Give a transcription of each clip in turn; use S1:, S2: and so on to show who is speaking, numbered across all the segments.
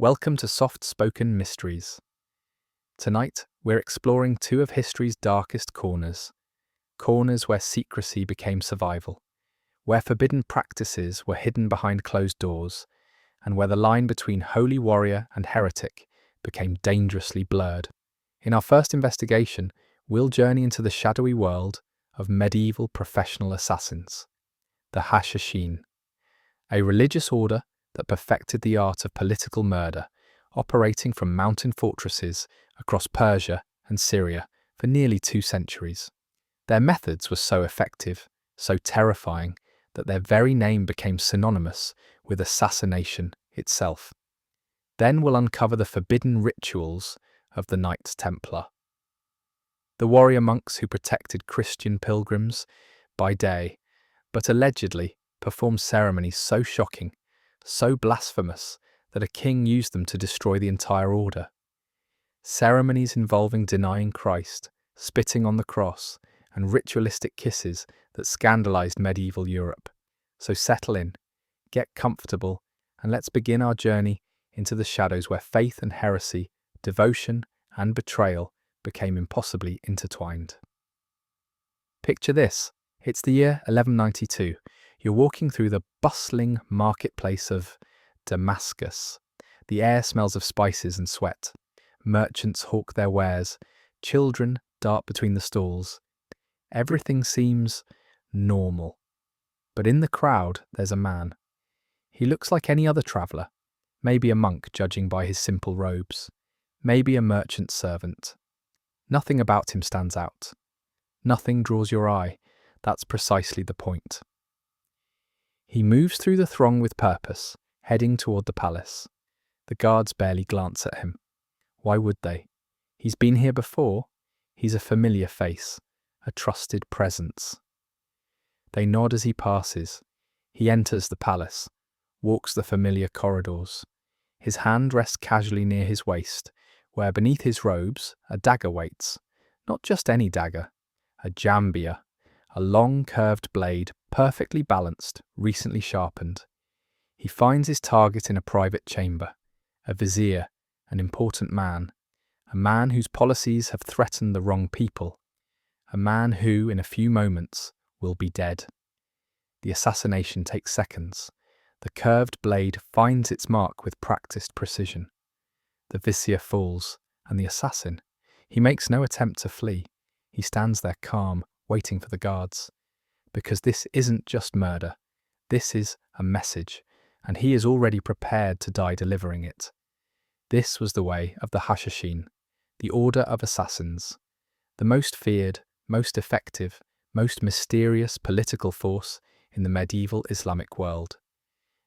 S1: Welcome to Soft Spoken Mysteries. Tonight, we're exploring two of history's darkest corners where secrecy became survival, where forbidden practices were hidden behind closed doors, and where the line between holy warrior and heretic became dangerously blurred. In our first investigation, we'll journey into the shadowy world of medieval professional assassins, the Hashashin, a religious order that perfected the art of political murder, operating from mountain fortresses across Persia and Syria for nearly 2 centuries. Their methods were so effective, so terrifying, that their very name became synonymous with assassination itself. Then we'll uncover the forbidden rituals of the Knights Templar, the warrior monks who protected Christian pilgrims by day, but allegedly performed ceremonies so shocking, so blasphemous, that a king used them to destroy the entire order. Ceremonies involving denying Christ, spitting on the cross, and ritualistic kisses that scandalized medieval Europe. So settle in, get comfortable, and let's begin our journey into the shadows where faith and heresy, devotion and betrayal became impossibly intertwined. Picture this. It's the year 1192. You're walking through the bustling marketplace of Damascus. The air smells of spices and sweat. Merchants hawk their wares. Children dart between the stalls. Everything seems normal. But in the crowd, there's a man. He looks like any other traveller. Maybe a monk, judging by his simple robes. Maybe a merchant servant. Nothing about him stands out. Nothing draws your eye. That's precisely the point. He moves through the throng with purpose, heading toward the palace. The guards barely glance at him. Why would they? He's been here before. He's a familiar face, a trusted presence. They nod as he passes. He enters the palace, walks the familiar corridors. His hand rests casually near his waist, where beneath his robes a dagger waits. Not just any dagger, a jambia, a long curved blade, perfectly balanced, recently sharpened. He finds his target in a private chamber, a vizier, an important man, a man whose policies have threatened the wrong people, a man who, in a few moments, will be dead. The assassination takes seconds. The curved blade finds its mark with practiced precision. The vizier falls, and the assassin, he makes no attempt to flee. He stands there calm, waiting for the guards. Because this isn't just murder, this is a message, and he is already prepared to die delivering it. This was the way of the Hashashin, the order of assassins, the most feared, most effective, most mysterious political force in the medieval Islamic world.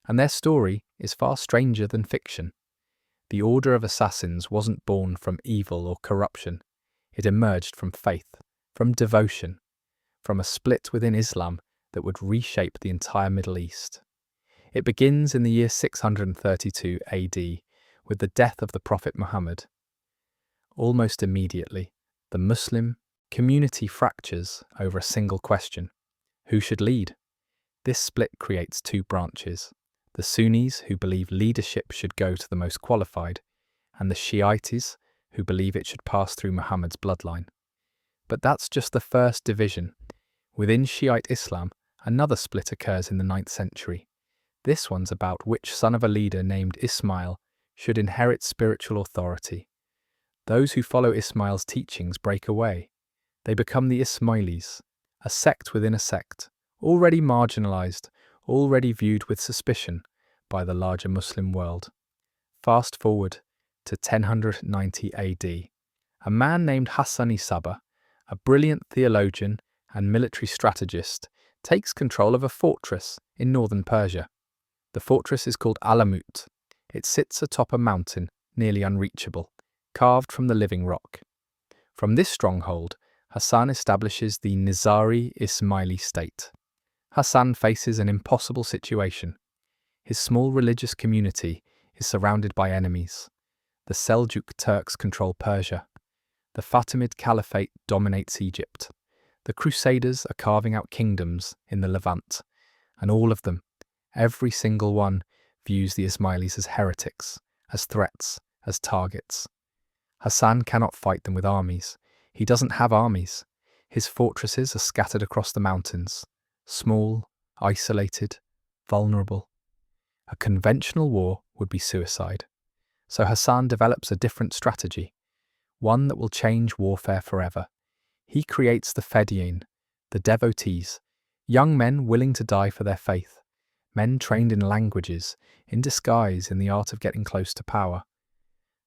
S1: And their story is far stranger than fiction. The order of assassins wasn't born from evil or corruption. It emerged from faith, from devotion, from a split within Islam that would reshape the entire Middle East. It begins in the year 632 AD with the death of the Prophet Muhammad. Almost immediately, the Muslim community fractures over a single question: who should lead? This split creates 2 branches: the Sunnis, who believe leadership should go to the most qualified, and the Shiites, who believe it should pass through Muhammad's bloodline. But that's just the first division. Within Shiite Islam, another split occurs in the 9th century. This one's about which son of a leader named Ismail should inherit spiritual authority. Those who follow Ismail's teachings break away. They become the Ismailis, a sect within a sect, already marginalized, already viewed with suspicion by the larger Muslim world. Fast forward to 1090 AD. A man named Hassan Sabah, a brilliant theologian and military strategist, takes control of a fortress in northern Persia. The fortress is called Alamut. It sits atop a mountain, nearly unreachable, carved from the living rock. From this stronghold, Hassan establishes the Nizari Ismaili state. Hassan faces an impossible situation. His small religious community is surrounded by enemies. The Seljuk Turks control Persia. The Fatimid Caliphate dominates Egypt. The Crusaders are carving out kingdoms in the Levant, and all of them, every single one, views the Ismailis as heretics, as threats, as targets. Hassan cannot fight them with armies. He doesn't have armies. His fortresses are scattered across the mountains, small, isolated, vulnerable. A conventional war would be suicide. So Hassan develops a different strategy, one that will change warfare forever. He creates the Fedayeen, the devotees, young men willing to die for their faith, men trained in languages, in disguise in the art of getting close to power,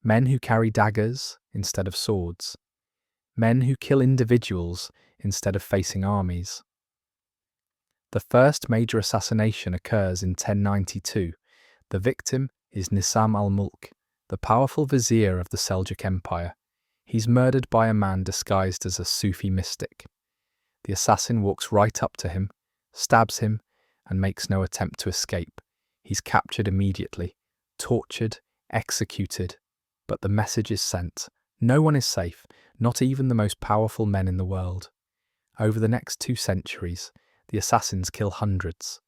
S1: men who carry daggers instead of swords, men who kill individuals instead of facing armies. The first major assassination occurs in 1092. The victim is Nisam al-Mulk, the powerful vizier of the Seljuk Empire. He's murdered by a man disguised as a Sufi mystic. The assassin walks right up to him, stabs him, and makes no attempt to escape. He's captured immediately, tortured, executed. But the message is sent. No one is safe, not even the most powerful men in the world. Over the next 2 centuries, the assassins kill hundreds.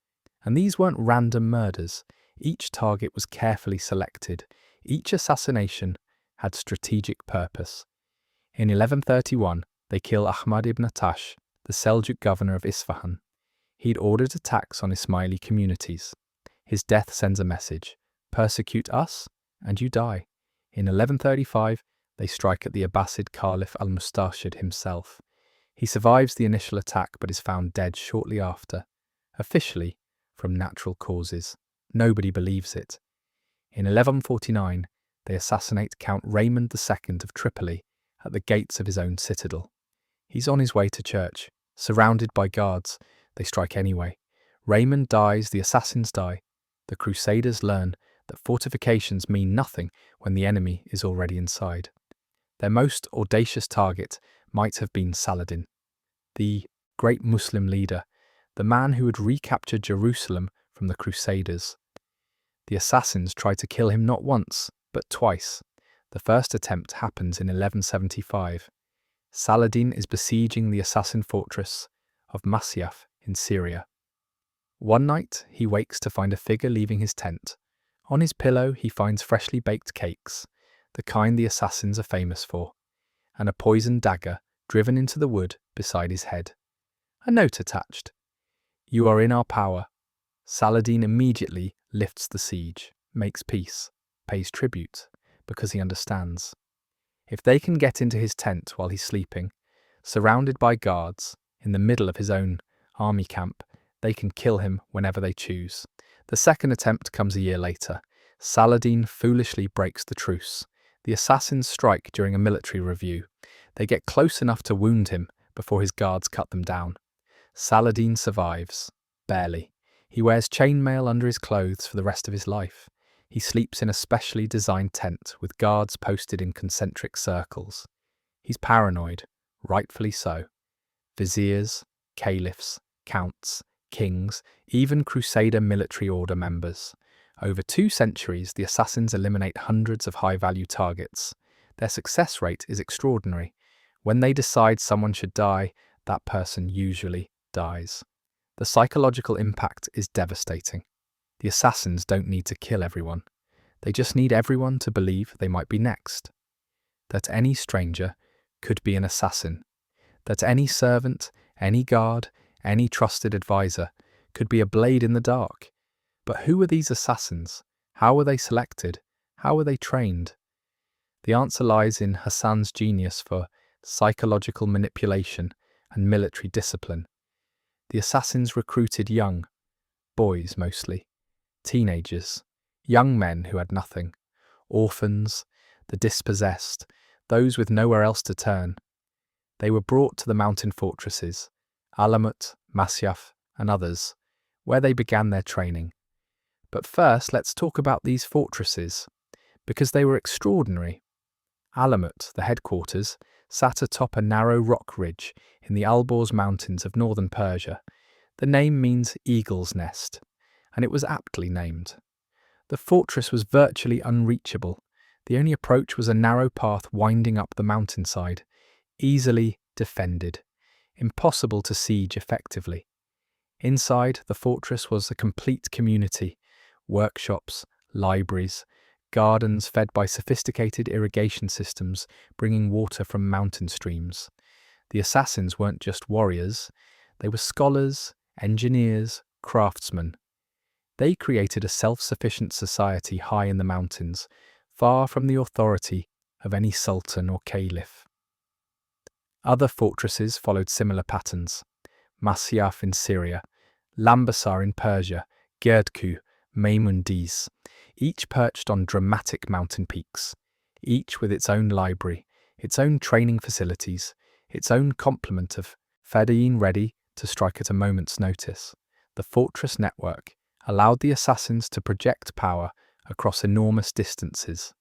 S1: And these weren't random murders. Each target was carefully selected. Each assassination had strategic purpose. In 1131, they kill Ahmad ibn Atash, the Seljuk governor of Isfahan. He'd ordered attacks on Ismaili communities. His death sends a message: persecute us, and you die. In 1135, they strike at the Abbasid Caliph al-Mustashid himself. He survives the initial attack but is found dead shortly after, officially from natural causes. Nobody believes it. In 1149, they assassinate Count Raymond II of Tripoli at the gates of his own citadel. He's on his way to church, surrounded by guards. They strike anyway. Raymond dies, the assassins die. The Crusaders learn that fortifications mean nothing when the enemy is already inside. Their most audacious target might have been Saladin, the great Muslim leader, the man who had recaptured Jerusalem from the Crusaders. The assassins tried to kill him not once, but twice. The first attempt happens in 1175. Saladin is besieging the assassin fortress of Masyaf in Syria. One night, he wakes to find a figure leaving his tent. On his pillow, he finds freshly baked cakes, the kind the assassins are famous for, and a poisoned dagger driven into the wood beside his head. A note attached: "You are in our power." Saladin immediately lifts the siege, makes peace, pays tribute, because he understands. If they can get into his tent while he's sleeping, surrounded by guards, in the middle of his own army camp, they can kill him whenever they choose. The second attempt comes a year later. Saladin foolishly breaks the truce. The assassins strike during a military review. They get close enough to wound him before his guards cut them down. Saladin survives. Barely. He wears chainmail under his clothes for the rest of his life. He sleeps in a specially designed tent with guards posted in concentric circles. He's paranoid, rightfully so. Viziers, caliphs, counts, kings, even Crusader military order members. Over 2 centuries, the assassins eliminate hundreds of high-value targets. Their success rate is extraordinary. When they decide someone should die, that person usually dies. The psychological impact is devastating. The assassins don't need to kill everyone. They just need everyone to believe they might be next. That any stranger could be an assassin. That any servant, any guard, any trusted advisor could be a blade in the dark. But who are these assassins? How were they selected? How were they trained? The answer lies in Hassan's genius for psychological manipulation and military discipline. The assassins recruited young, boys mostly, teenagers, young men who had nothing, orphans, the dispossessed, those with nowhere else to turn. They were brought to the mountain fortresses, Alamut, Masyaf, and others, where they began their training. But first, let's talk about these fortresses, because they were extraordinary. Alamut, the headquarters, sat atop a narrow rock ridge in the Alborz mountains of northern Persia. The name means eagle's nest, and it was aptly named. The fortress was virtually unreachable. The only approach was a narrow path winding up the mountainside, easily defended, impossible to siege effectively. Inside, the fortress was a complete community: workshops, libraries, gardens fed by sophisticated irrigation systems bringing water from mountain streams. The assassins weren't just warriors, they were scholars, engineers, craftsmen. They created a self-sufficient society high in the mountains, far from the authority of any sultan or caliph. Other fortresses followed similar patterns. Masyaf in Syria, Lambasar in Persia, Girdku, Maimundiz, each perched on dramatic mountain peaks, each with its own library, its own training facilities, its own complement of Fedayeen ready to strike at a moment's notice. The fortress network allowed the assassins to project power across enormous distances.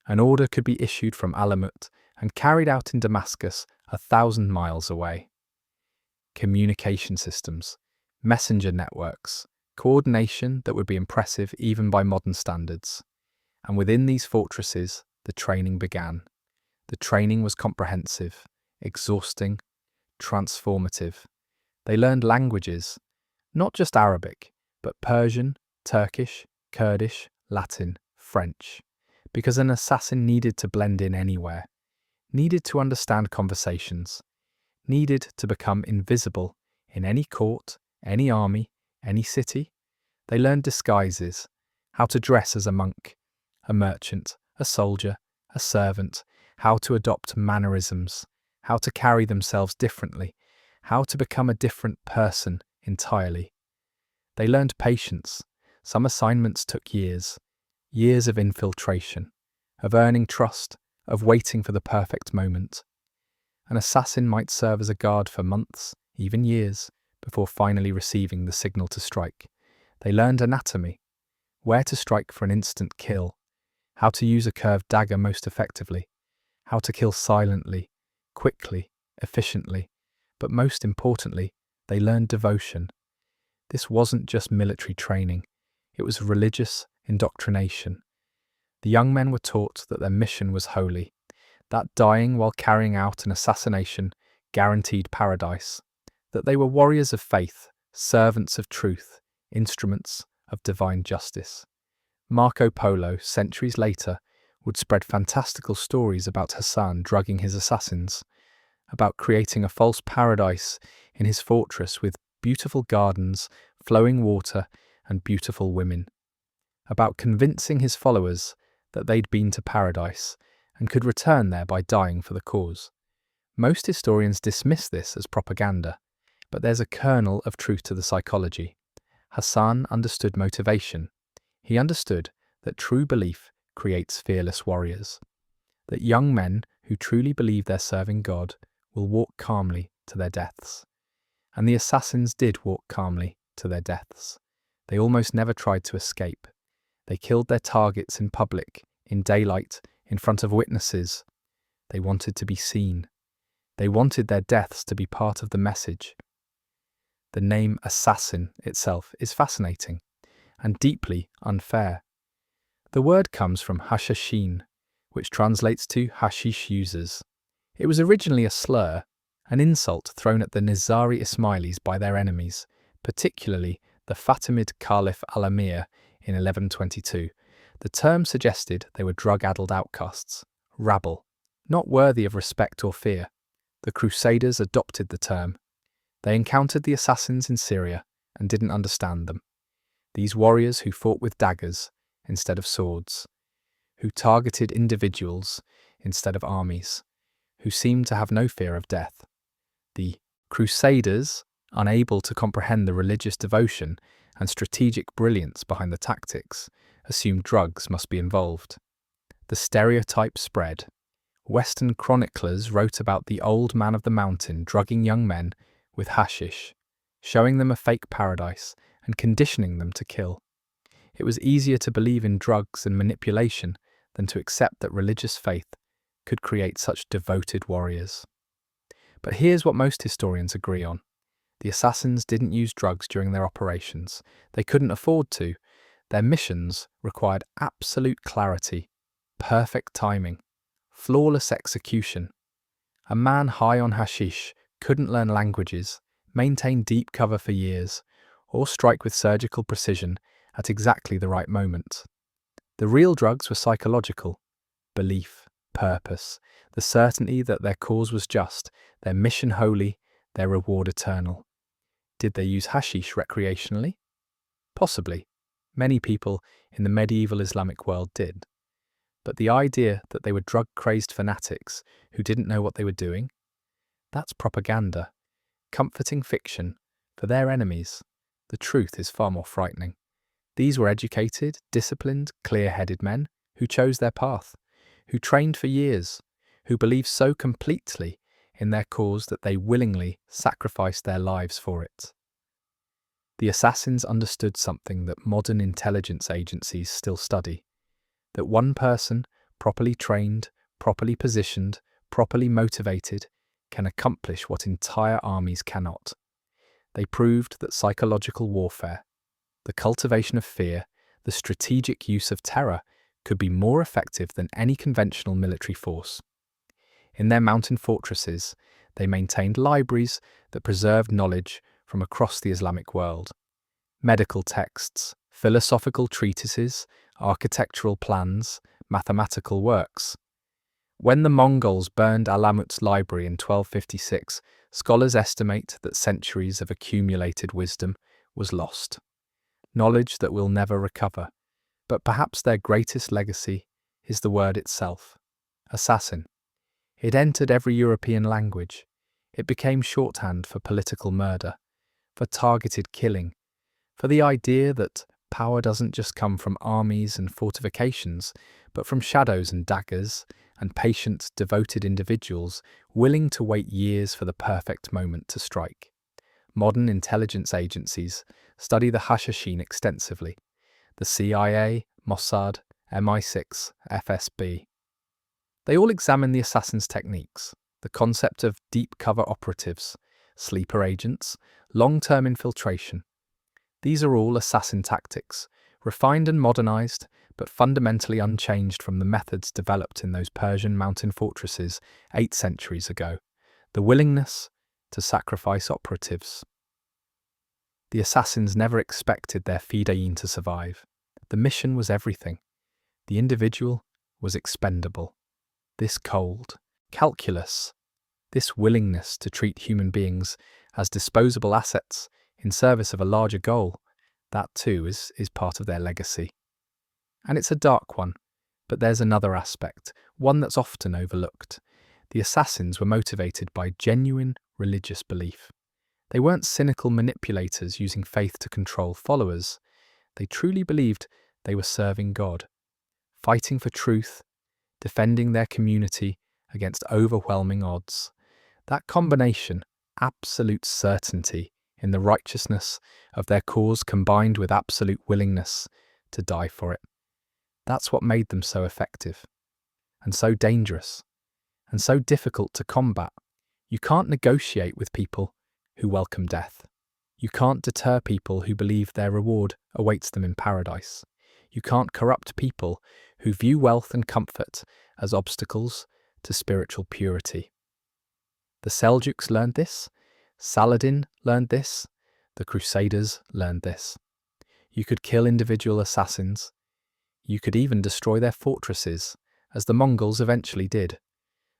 S1: An order could be issued from Alamut and carried out in Damascus 1,000 miles away. Communication systems, messenger networks, coordination that would be impressive even by modern standards. And within these fortresses, the training began. The training was comprehensive, exhausting, transformative. They learned languages, not just Arabic, but Persian, Turkish, Kurdish, Latin, French, because an assassin needed to blend in anywhere, needed to understand conversations, needed to become invisible in any court, any army, any city. They learned disguises, how to dress as a monk, a merchant, a soldier, a servant, how to adopt mannerisms, how to carry themselves differently, how to become a different person entirely. They learned patience. Some assignments took years, years of infiltration, of earning trust, of waiting for the perfect moment. An assassin might serve as a guard for months, even years, before finally receiving the signal to strike. They learned anatomy, where to strike for an instant kill, how to use a curved dagger most effectively, how to kill silently, quickly, efficiently, but most importantly, they learned devotion. This wasn't just military training, it was religious indoctrination. The young men were taught that their mission was holy, that dying while carrying out an assassination guaranteed paradise, that they were warriors of faith, servants of truth, instruments of divine justice. Marco Polo, centuries later, would spread fantastical stories about Hassan drugging his assassins, about creating a false paradise in his fortress with beautiful gardens, flowing water, and beautiful women, about convincing his followers that they'd been to paradise and could return there by dying for the cause. Most historians dismiss this as propaganda, but there's a kernel of truth to the psychology. Hassan understood motivation. He understood that true belief creates fearless warriors, that young men who truly believe they're serving God will walk calmly to their deaths. And the assassins did walk calmly to their deaths. They almost never tried to escape. They killed their targets in public, in daylight, in front of witnesses. They wanted to be seen. They wanted their deaths to be part of the message. The name assassin itself is fascinating and deeply unfair. The word comes from Hashashin, which translates to hashish users. It was originally a slur, an insult thrown at the Nizari Ismailis by their enemies, particularly the Fatimid Caliph Alamut in 1122. The term suggested they were drug-addled outcasts, rabble, not worthy of respect or fear. The Crusaders adopted the term. They encountered the assassins in Syria and didn't understand them. These warriors who fought with daggers instead of swords, who targeted individuals instead of armies, who seemed to have no fear of death. The Crusaders, unable to comprehend the religious devotion and strategic brilliance behind the tactics, assumed drugs must be involved. The stereotype spread. Western chroniclers wrote about the old man of the mountain drugging young men with hashish, showing them a fake paradise and conditioning them to kill. It was easier to believe in drugs and manipulation than to accept that religious faith could create such devoted warriors. But here's what most historians agree on. The assassins didn't use drugs during their operations. They couldn't afford to. Their missions required absolute clarity, perfect timing, flawless execution. A man high on hashish couldn't learn languages, maintain deep cover for years, or strike with surgical precision at exactly the right moment. The real drugs were psychological: belief, purpose, the certainty that their cause was just, their mission holy, their reward eternal. Did they use hashish recreationally? Possibly. Many people in the medieval Islamic world did. But the idea that they were drug-crazed fanatics who didn't know what they were doing? That's propaganda, comforting fiction for their enemies. The truth is far more frightening. These were educated, disciplined, clear-headed men who chose their path, who trained for years, who believed so completely in their cause that they willingly sacrificed their lives for it. The assassins understood something that modern intelligence agencies still study: that one person, properly trained, properly positioned, properly motivated, can accomplish what entire armies cannot. They proved that psychological warfare, the cultivation of fear, the strategic use of terror could be more effective than any conventional military force. In their mountain fortresses, they maintained libraries that preserved knowledge from across the Islamic world. Medical texts, philosophical treatises, architectural plans, mathematical works. When the Mongols burned Alamut's library in 1256, scholars estimate that centuries of accumulated wisdom was lost. Knowledge that will never recover. But perhaps their greatest legacy is the word itself: assassin. It entered every European language. It became shorthand for political murder, for targeted killing, for the idea that power doesn't just come from armies and fortifications, but from shadows and daggers and patient, devoted individuals willing to wait years for the perfect moment to strike. Modern intelligence agencies study the Hashashin extensively: the CIA, Mossad, MI6, FSB. They all examine the assassin's techniques, the concept of deep cover operatives, sleeper agents, long-term infiltration. These are all assassin tactics, refined and modernized, but fundamentally unchanged from the methods developed in those Persian mountain fortresses 8 centuries ago. The willingness to sacrifice operatives. The assassins never expected their Fedayeen to survive. The mission was everything. The individual was expendable. This cold calculus, this willingness to treat human beings as disposable assets in service of a larger goal, that too is part of their legacy. And it's a dark one, but there's another aspect, one that's often overlooked. The assassins were motivated by genuine religious belief. They weren't cynical manipulators using faith to control followers. They truly believed they were serving God, fighting for truth, defending their community against overwhelming odds. That combination, absolute certainty in the righteousness of their cause combined with absolute willingness to die for it. That's what made them so effective, and so dangerous, and so difficult to combat. You can't negotiate with people who welcome death. You can't deter people who believe their reward awaits them in paradise. You can't corrupt people who view wealth and comfort as obstacles to spiritual purity. The Seljuks learned this. Saladin learned this. The Crusaders learned this. You could kill individual assassins. You could even destroy their fortresses, as the Mongols eventually did.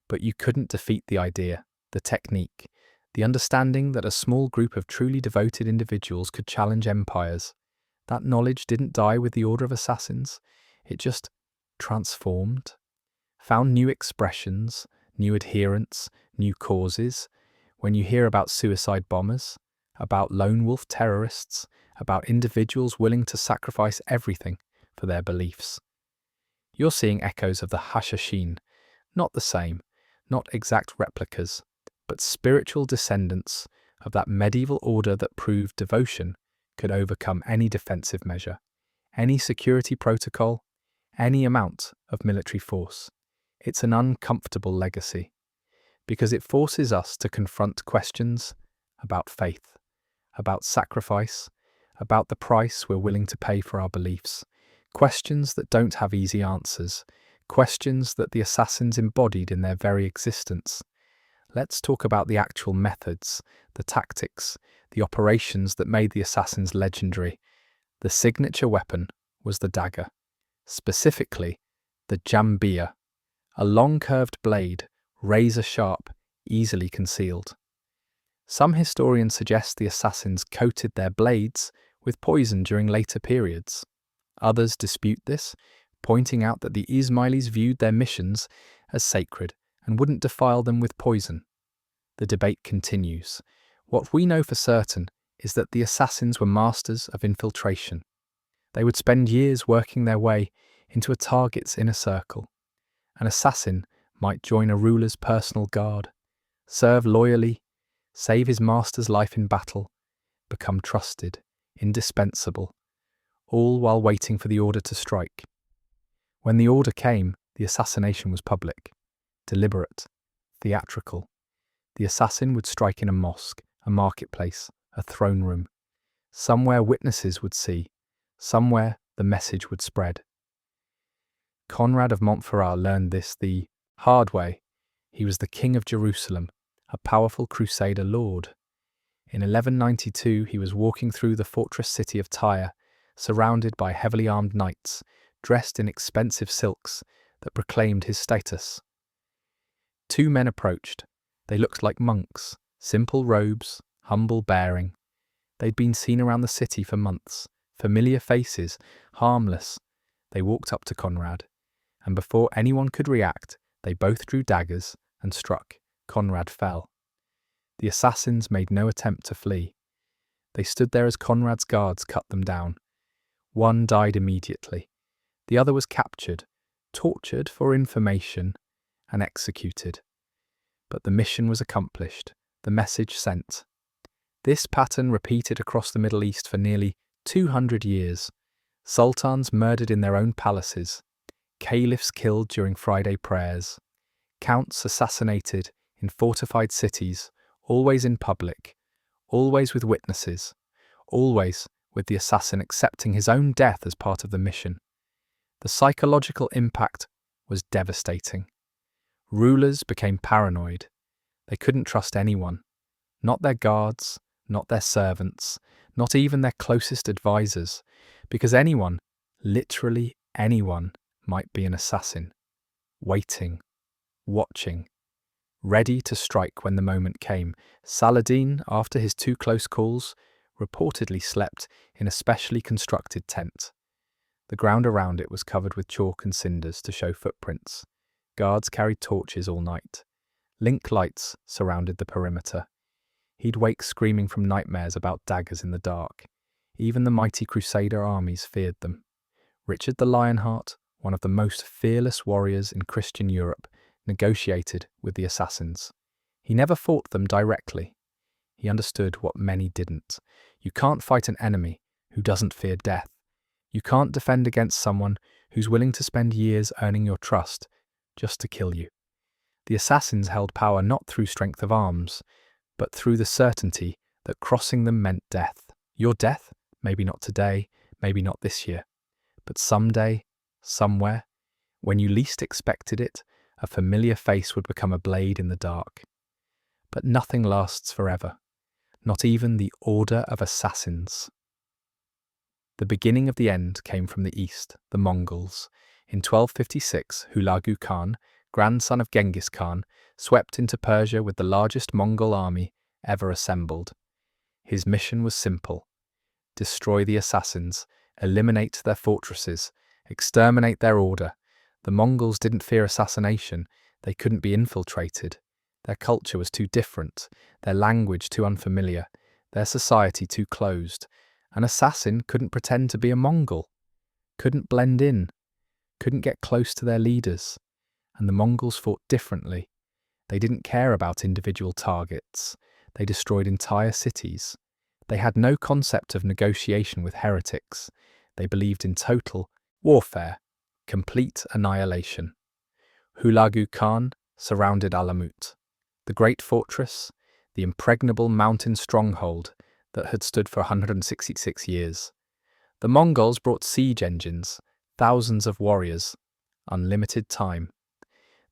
S1: But you couldn't defeat the idea, the technique, the understanding that a small group of truly devoted individuals could challenge empires. That knowledge didn't die with the Order of Assassins. It just transformed, found new expressions, new adherents, new causes. When you hear about suicide bombers, about lone wolf terrorists, about individuals willing to sacrifice everything for their beliefs, you're seeing echoes of the Hashashin, not the same, not exact replicas, but spiritual descendants of that medieval order that proved devotion could overcome any defensive measure, any security protocol, any amount of military force. It's an uncomfortable legacy, because it forces us to confront questions about faith, about sacrifice, about the price we're willing to pay for our beliefs, questions that don't have easy answers, questions that the assassins embodied in their very existence. Let's talk about the actual methods, the tactics, the operations that made the assassins legendary. The signature weapon was the dagger. specifically the jambia, a long curved blade, razor sharp, easily concealed. Some historians suggest the assassins coated their blades with poison during later periods. Others dispute this, pointing out that the Ismailis viewed their missions as sacred and wouldn't defile them with poison. The debate continues. What we know for certain is that the assassins were masters of infiltration. They would spend years working their way into a target's inner circle. An assassin might join a ruler's personal guard, serve loyally, save his master's life in battle, become trusted, indispensable, all while waiting for the order to strike. When the order came, the assassination was public, deliberate, theatrical. The assassin would strike in a mosque, a marketplace, a throne room. Somewhere witnesses would see, somewhere the message would spread. Conrad of Montferrat learned this the hard way. He was the king of Jerusalem, a powerful Crusader lord. In 1192 he was walking through the fortress city of Tyre, surrounded by heavily armed knights, dressed in expensive silks that proclaimed his status. Two men approached. They looked like monks, simple robes, humble bearing. They'd been seen around the city for months, familiar faces, harmless. They walked up to Conrad, and before anyone could react, they both drew daggers and struck. Conrad fell. The assassins made no attempt to flee. They stood there as Conrad's guards cut them down. One died immediately. The other was captured, tortured for information, and executed. But the mission was accomplished, the message sent. This pattern repeated across the Middle East for nearly 200 years. Sultans murdered in their own palaces, caliphs killed during Friday prayers, counts assassinated in fortified cities, always in public, always with witnesses, always with the assassin accepting his own death as part of the mission. The psychological impact was devastating. Rulers became paranoid. They couldn't trust anyone, not their guards, not their servants, not even their closest advisors, because anyone, literally anyone, might be an assassin, waiting, watching, ready to strike when the moment came. Saladin, after his two close calls, reportedly slept in a specially constructed tent. The ground around it was covered with chalk and cinders to show footprints. Guards carried torches all night. Link lights surrounded the perimeter. He'd wake screaming from nightmares about daggers in the dark. Even the mighty Crusader armies feared them. Richard the Lionheart, one of the most fearless warriors in Christian Europe, negotiated with the assassins. He never fought them directly. He understood what many didn't. You can't fight an enemy who doesn't fear death. You can't defend against someone who's willing to spend years earning your trust just to kill you. The assassins held power not through strength of arms, but through the certainty that crossing them meant death. Your death? Maybe not today, maybe not this year, but someday, somewhere, when you least expected it, a familiar face would become a blade in the dark. But nothing lasts forever, not even the order of assassins. The beginning of the end came from the east, the Mongols. In 1256, Hulagu Khan, grandson of Genghis Khan, swept into Persia with the largest Mongol army ever assembled. His mission was simple: destroy the assassins, eliminate their fortresses, exterminate their order. The Mongols didn't fear assassination. They couldn't be infiltrated. Their culture was too different, their language too unfamiliar, their society too closed. An assassin couldn't pretend to be a Mongol, couldn't blend in, couldn't get close to their leaders. And the Mongols fought differently. They didn't care about individual targets. They destroyed entire cities. They had no concept of negotiation with heretics. They believed in total warfare, complete annihilation. Hulagu Khan surrounded Alamut, the great fortress, the impregnable mountain stronghold that had stood for 166 years. The Mongols brought siege engines, thousands of warriors, unlimited time.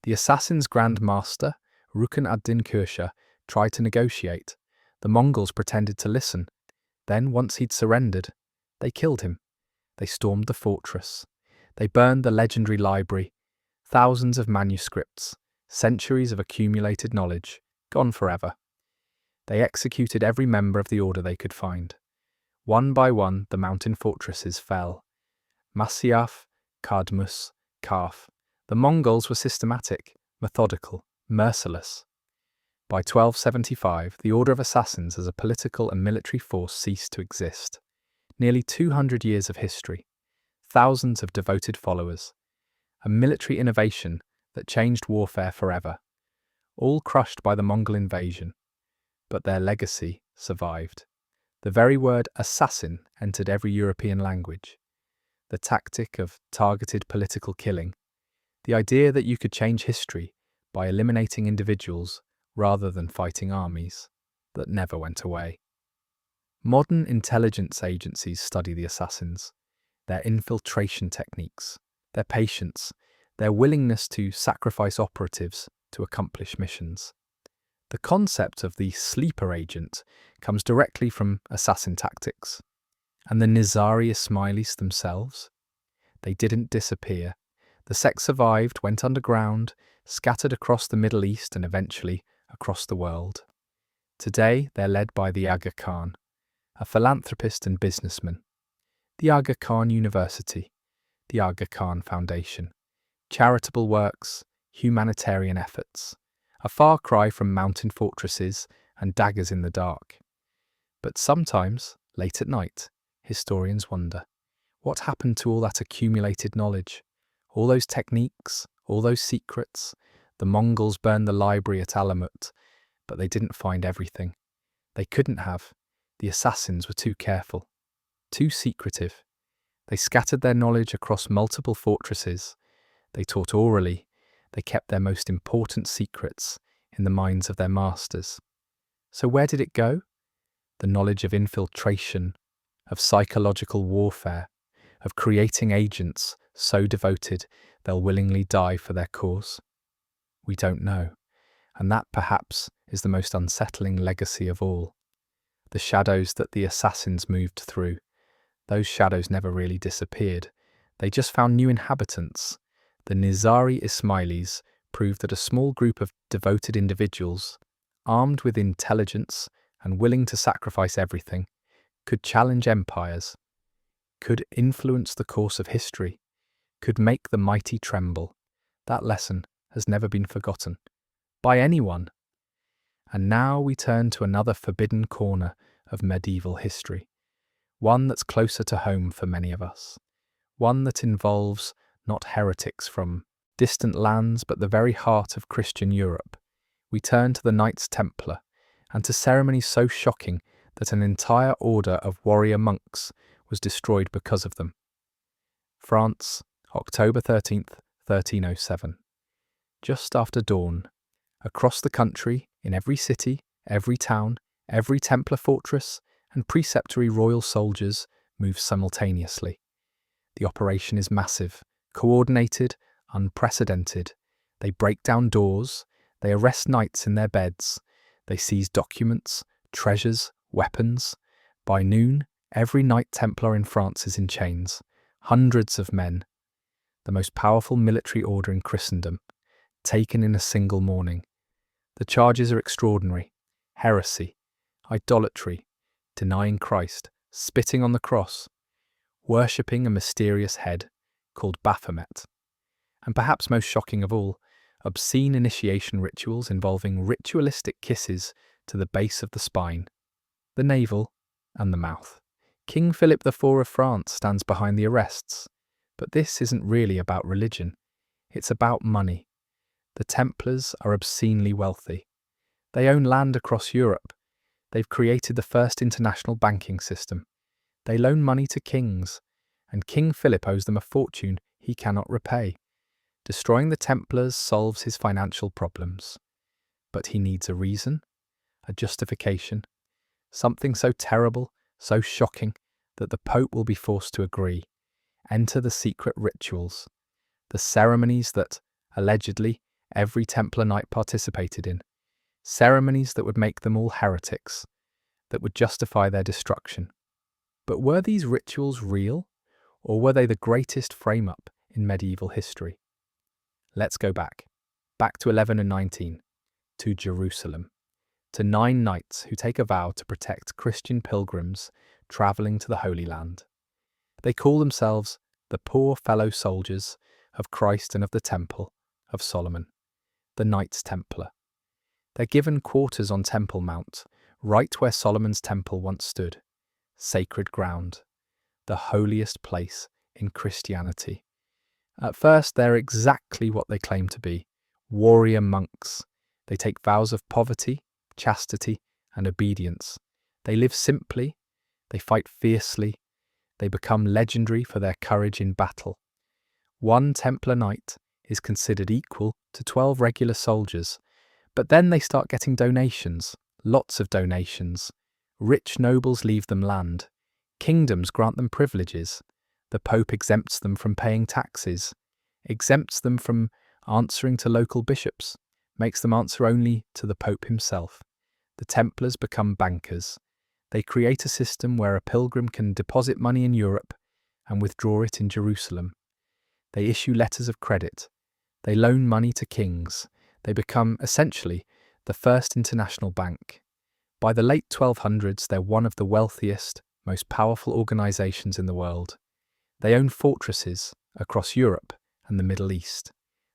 S1: The assassin's Grand Master, Rukn ad-Din Kursha, tried to negotiate. The Mongols pretended to listen. Then, once he'd surrendered, they killed him. They stormed the fortress. They burned the legendary library, thousands of manuscripts, centuries of accumulated knowledge, gone forever. They executed every member of the order they could find. One by one, the mountain fortresses fell. Masyaf, Kadmus, Kaf. The Mongols were systematic, methodical, merciless. By 1275, the Order of Assassins as a political and military force ceased to exist. Nearly 200 years of history, thousands of devoted followers, a military innovation that changed warfare forever, all crushed by the Mongol invasion. But their legacy survived. The very word assassin entered every European language. The tactic of targeted political killing, the idea that you could change history by eliminating individuals rather than fighting armies, that never went away. Modern intelligence agencies study the assassins, their infiltration techniques, their patience, their willingness to sacrifice operatives to accomplish missions. The concept of the sleeper agent comes directly from assassin tactics. And the Nizari Ismailis themselves? They didn't disappear. The sect survived, went underground, scattered across the Middle East and eventually across the world. Today, they're led by the Aga Khan, a philanthropist and businessman. The Aga Khan University, the Aga Khan Foundation, charitable works, humanitarian efforts, a far cry from mountain fortresses and daggers in the dark. But sometimes, late at night, historians wonder, what happened to all that accumulated knowledge? All those techniques, all those secrets? The Mongols burned the library at Alamut, but they didn't find everything. They couldn't have. The assassins were too careful, too secretive. They scattered their knowledge across multiple fortresses. They taught orally. They kept their most important secrets in the minds of their masters. So where did it go? The knowledge of infiltration, of psychological warfare, of creating agents so devoted they'll willingly die for their cause? We don't know, and that perhaps is the most unsettling legacy of all. The shadows that the assassins moved through, those shadows never really disappeared. They just found new inhabitants. The Nizari Ismailis proved that a small group of devoted individuals, armed with intelligence and willing to sacrifice everything, could challenge empires, could influence the course of history, could make the mighty tremble. That lesson has never been forgotten by anyone. And now we turn to another forbidden corner of medieval history, one that's closer to home for many of us, one that involves not heretics from distant lands but the very heart of Christian Europe. We turn to the Knights Templar and to ceremonies so shocking that an entire order of warrior monks was destroyed because of them. France, October 13th, 1307. Just after dawn, across the country, in every city, every town, every Templar fortress, and preceptory royal soldiers move simultaneously. The operation is massive, coordinated, unprecedented. They break down doors, they arrest knights in their beds, they seize documents, treasures, weapons. By noon, every Knight Templar in France is in chains. Hundreds of men, the most powerful military order in Christendom, taken in a single morning. The charges are extraordinary: heresy, idolatry, denying Christ, spitting on the cross, worshipping a mysterious head called Baphomet, and perhaps most shocking of all, obscene initiation rituals involving ritualistic kisses to the base of the spine, the navel, and the mouth. King Philip IV of France stands behind the arrests, but this isn't really about religion. It's about money. The Templars are obscenely wealthy. They own land across Europe. They've created the first international banking system. They loan money to kings, and King Philip owes them a fortune he cannot repay. Destroying the Templars solves his financial problems. But he needs a reason, a justification, something so terrible, so shocking, that the Pope will be forced to agree. Enter the secret rituals, the ceremonies that, allegedly, every Templar knight participated in. Ceremonies that would make them all heretics, that would justify their destruction. But were these rituals real, or were they the greatest frame-up in medieval history. Let's go back to 11 and 19, to Jerusalem, to 9 knights who take a vow to protect Christian pilgrims travelling to the Holy Land. They call themselves the poor fellow soldiers of Christ and of the Temple of Solomon, the Knights Templar. They're given quarters on Temple Mount, right where Solomon's temple once stood, sacred ground, the holiest place in Christianity. At first, they're exactly what they claim to be, warrior monks. They take vows of poverty, chastity, and obedience. They live simply, they fight fiercely, they become legendary for their courage in battle. One Templar knight is considered equal to 12 regular soldiers, but then they start getting donations, lots of donations. Rich nobles leave them land. Kingdoms grant them privileges. The Pope exempts them from paying taxes, exempts them from answering to local bishops, makes them answer only to the Pope himself. The Templars become bankers. They create a system where a pilgrim can deposit money in Europe and withdraw it in Jerusalem. They issue letters of credit. They loan money to kings. They become, essentially, the first international bank. By the late 1200s, they're one of the wealthiest, most powerful organizations in the world. They own fortresses across Europe and the Middle East.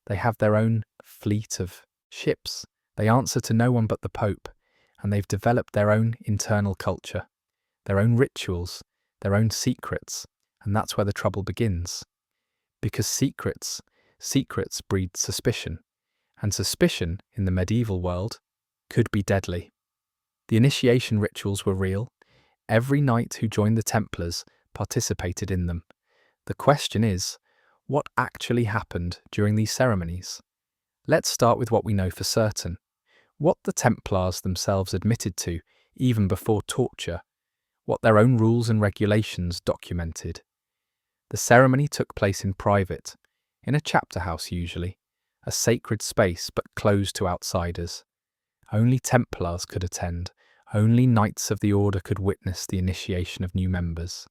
S1: They have their own fleet of ships. They answer to no one but the Pope, and they've developed their own internal culture, their own rituals, their own secrets, and that's where the trouble begins. Because secrets breed suspicion, and suspicion in the medieval world could be deadly. The initiation rituals were real. Every knight who joined the Templars participated in them. The question is, what actually happened during these ceremonies? Let's start with what we know for certain. What the Templars themselves admitted to, even before torture. What their own rules and regulations documented. The ceremony took place in private, in a chapter house usually, a sacred space but closed to outsiders. Only Templars could attend, only Knights of the Order could witness the initiation of new members.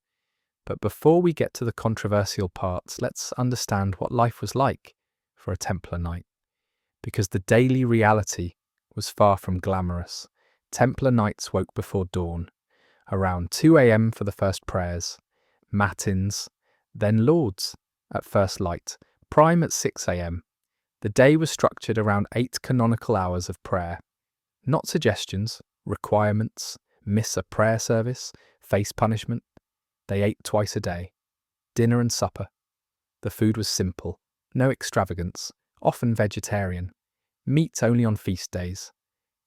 S1: But before we get to the controversial parts, let's understand what life was like for a Templar knight. Because the daily reality was far from glamorous. Templar knights woke before dawn, around 2 a.m. for the first prayers, matins, then lauds at first light, prime at 6 a.m. The day was structured around 8 canonical hours of prayer. Not suggestions, requirements, miss a prayer service, face punishment. They ate twice a day, dinner and supper. The food was simple, no extravagance, often vegetarian. Meat only on feast days.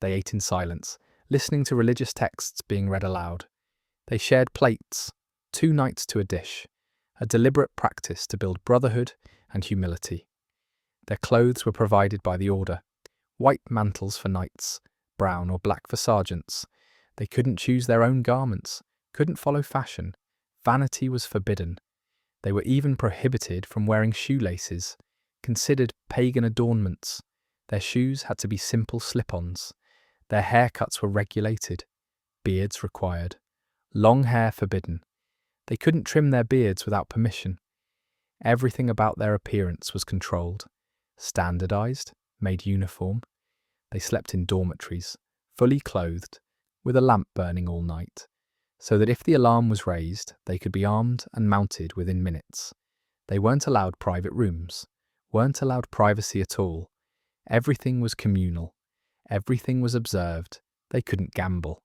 S1: They ate in silence, listening to religious texts being read aloud. They shared plates, 2 knights to a dish, a deliberate practice to build brotherhood and humility. Their clothes were provided by the order, white mantles for knights, brown or black for sergeants. They couldn't choose their own garments, couldn't follow fashion. Vanity was forbidden. They were even prohibited from wearing shoelaces, considered pagan adornments. Their shoes had to be simple slip-ons. Their haircuts were regulated, beards required, long hair forbidden. They couldn't trim their beards without permission. Everything about their appearance was controlled, standardized, made uniform. They slept in dormitories, fully clothed, with a lamp burning all night, so that if the alarm was raised, they could be armed and mounted within minutes. They weren't allowed private rooms, weren't allowed privacy at all. Everything was communal. Everything was observed. They couldn't gamble.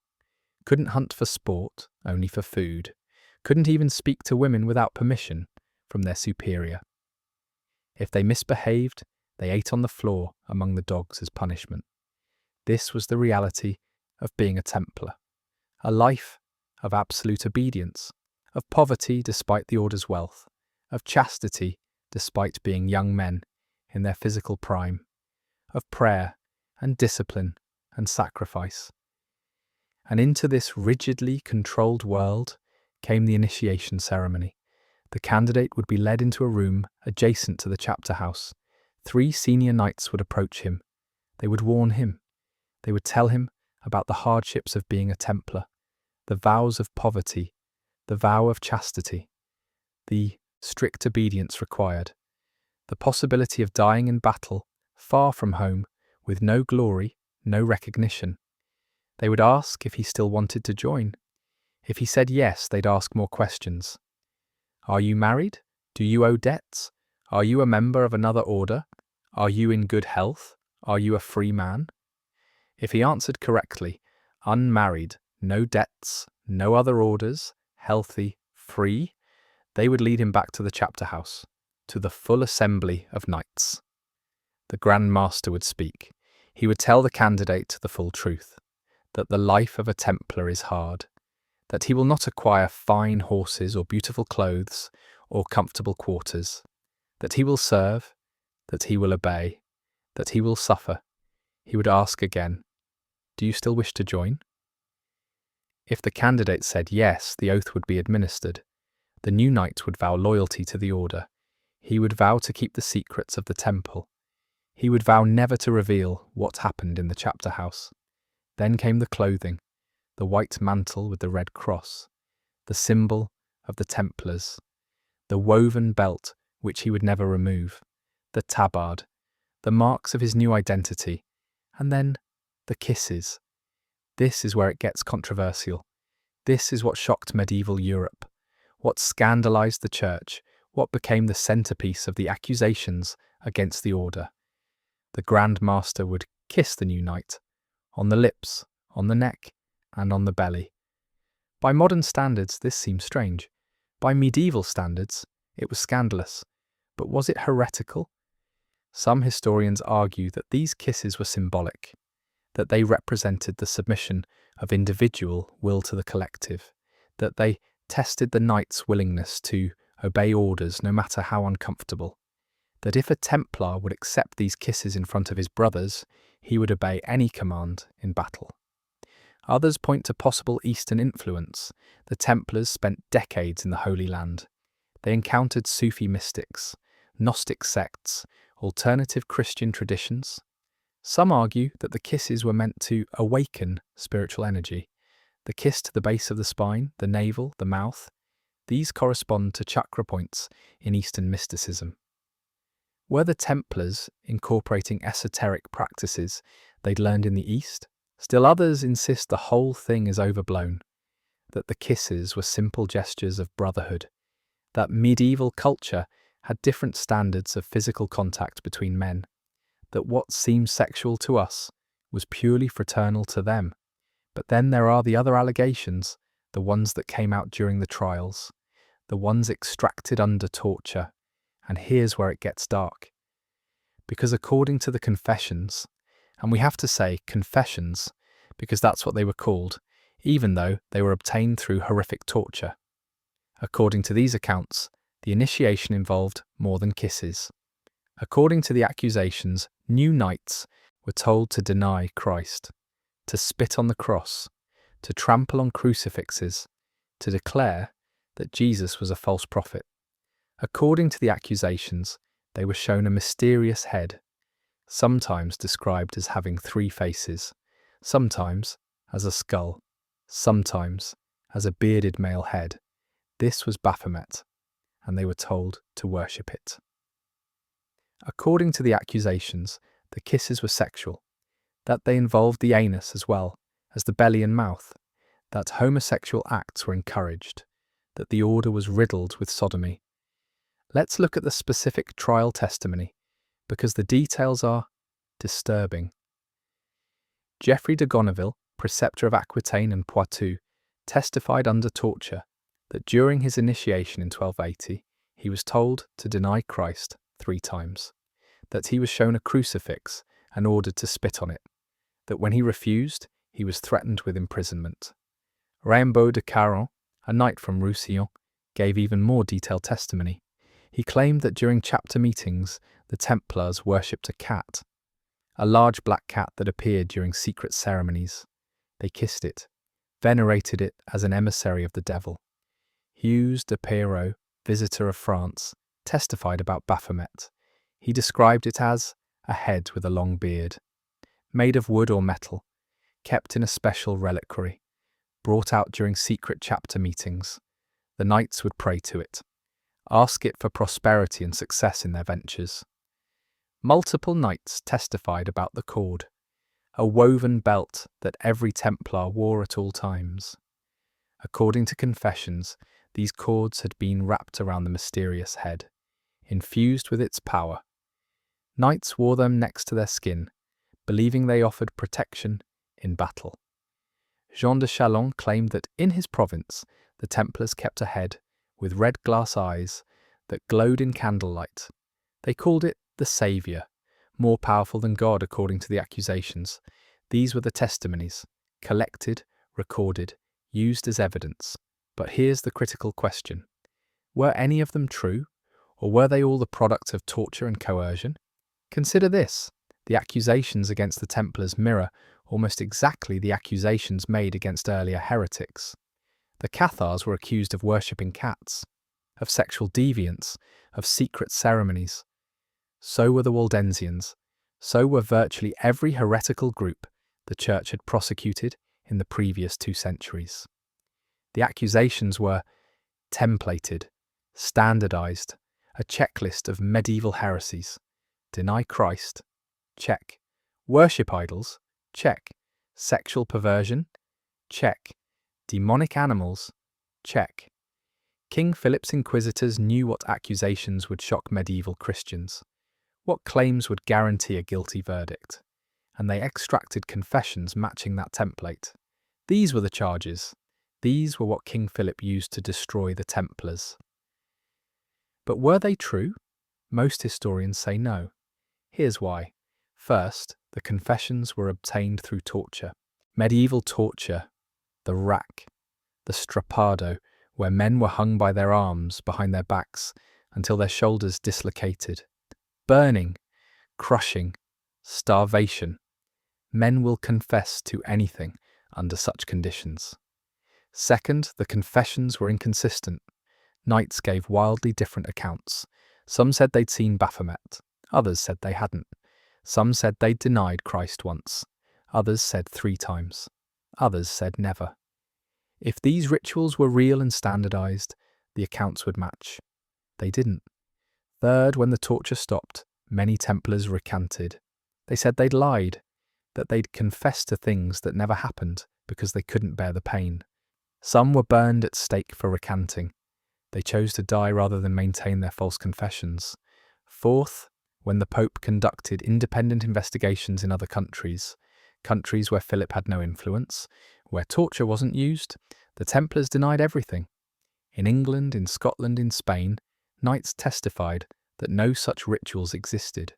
S1: Couldn't hunt for sport, only for food. Couldn't even speak to women without permission from their superior. If they misbehaved, they ate on the floor among the dogs as punishment. This was the reality of being a Templar. A life of absolute obedience, of poverty despite the order's wealth, of chastity despite being young men in their physical prime, of prayer and discipline and sacrifice. And into this rigidly controlled world came the initiation ceremony. The candidate would be led into a room adjacent to the chapter house. 3 senior knights would approach him. They would warn him. They would tell him about the hardships of being a Templar, the vows of poverty, the vow of chastity, the strict obedience required. the possibility of dying in battle, far from home, with no glory, no recognition. They would ask if he still wanted to join. If he said yes, they'd ask more questions. Are you married? Do you owe debts? Are you a member of another order? Are you in good health? Are you a free man? If he answered correctly, unmarried, no debts, no other orders, healthy, free, they would lead him back to the chapter house, to the full assembly of knights. The Grand Master would speak. He would tell the candidate the full truth, that the life of a Templar is hard, that he will not acquire fine horses or beautiful clothes or comfortable quarters, that he will serve, that he will obey, that he will suffer. He would ask again, do you still wish to join? If the candidate said yes, the oath would be administered. The new knight would vow loyalty to the order. He would vow to keep the secrets of the temple. He would vow never to reveal what happened in the chapter house. Then came the clothing, the white mantle with the red cross, the symbol of the Templars, the woven belt which he would never remove, the tabard, the marks of his new identity, and then the kisses. This is where it gets controversial. This is what shocked medieval Europe, what scandalized the church, what became the centerpiece of the accusations against the order. The Grand Master would kiss the new knight, on the lips, on the neck, and on the belly. By modern standards, this seems strange. By medieval standards, it was scandalous. But was it heretical? Some historians argue that these kisses were symbolic, that they represented the submission of individual will to the collective, that they tested the knight's willingness to obey orders no matter how uncomfortable, that if a Templar would accept these kisses in front of his brothers, he would obey any command in battle. Others point to possible Eastern influence. The Templars spent decades in the Holy Land. They encountered Sufi mystics, Gnostic sects, alternative Christian traditions. Some argue that the kisses were meant to awaken spiritual energy. The kiss to the base of the spine, the navel, the mouth, these correspond to chakra points in Eastern mysticism. Were the Templars incorporating esoteric practices they'd learned in the East? Still others insist the whole thing is overblown, that the kisses were simple gestures of brotherhood, that medieval culture had different standards of physical contact between men, that what seems sexual to us was purely fraternal to them. But then there are the other allegations, the ones that came out during the trials, the ones extracted under torture, and here's where it gets dark. Because according to the confessions, and we have to say confessions because that's what they were called, even though they were obtained through horrific torture. According to these accounts, the initiation involved more than kisses. According to the accusations, new knights were told to deny Christ, to spit on the cross, to trample on crucifixes, to declare that Jesus was a false prophet. According to the accusations, they were shown a mysterious head, sometimes described as having 3 faces, sometimes as a skull, sometimes as a bearded male head. This was Baphomet, and they were told to worship it. According to the accusations, the kisses were sexual, that they involved the anus as well as the belly and mouth, that homosexual acts were encouraged, that the order was riddled with sodomy. Let's look at the specific trial testimony, because the details are disturbing. Geoffrey de Gonneville, preceptor of Aquitaine and Poitou, testified under torture that during his initiation in 1280, he was told to deny Christ 3 times, that he was shown a crucifix and ordered to spit on it, that when he refused, he was threatened with imprisonment. Raimbaud de Caron, a knight from Roussillon, gave even more detailed testimony. He claimed that during chapter meetings, the Templars worshipped a cat, a large black cat that appeared during secret ceremonies. They kissed it, venerated it as an emissary of the devil. Hughes de Peyraud, visitor of France, testified about Baphomet. He described it as a head with a long beard, made of wood or metal, kept in a special reliquary, brought out during secret chapter meetings. The knights would pray to it. ask it for prosperity and success in their ventures. Multiple knights testified about the cord, a woven belt that every Templar wore at all times. According to confessions, these cords had been wrapped around the mysterious head, infused with its power. Knights wore them next to their skin, believing they offered protection in battle. Jean de Chalon claimed that in his province, the Templars kept a head with red glass eyes that glowed in candlelight. They called it the Saviour, more powerful than God according to the Accusations. These were the testimonies, collected, recorded, used as evidence. But here's the critical question. Were any of them true, or were they all the product of torture and coercion? Consider this. The accusations against the Templars mirror almost exactly the accusations made against earlier heretics. The Cathars were accused of worshipping cats, of sexual deviance, of secret ceremonies. So were the Waldensians. So were virtually every heretical group the Church had prosecuted in the previous 2 centuries. The accusations were templated, standardized, a checklist of medieval heresies. Deny Christ? Check. Worship idols? Check. Sexual perversion? Check. Demonic animals? Check. King Philip's inquisitors knew what accusations would shock medieval Christians, what claims would guarantee a guilty verdict, and they extracted confessions matching that template. These were the charges. These were what King Philip used to destroy the Templars. But were they true? Most historians say no. Here's why. First, the confessions were obtained through torture. Medieval torture, the rack, the strappado, where men were hung by their arms behind their backs until their shoulders dislocated. Burning, crushing, starvation. Men will confess to anything under such conditions. Second, the confessions were inconsistent. Knights gave wildly different accounts. Some said they'd seen Baphomet. Others said they hadn't. Some said they'd denied Christ once. Others said 3 times. Others said never. If these rituals were real and standardized, the accounts would match. They didn't. Third, when the torture stopped, many Templars recanted. They said they'd lied, that they'd confessed to things that never happened because they couldn't bear the pain. Some were burned at stake for recanting. They chose to die rather than maintain their false confessions. Fourth, when the Pope conducted independent investigations in other countries where Philip had no influence, where torture wasn't used, the Templars denied everything. In England, in Scotland, in Spain, knights testified that no such rituals existed,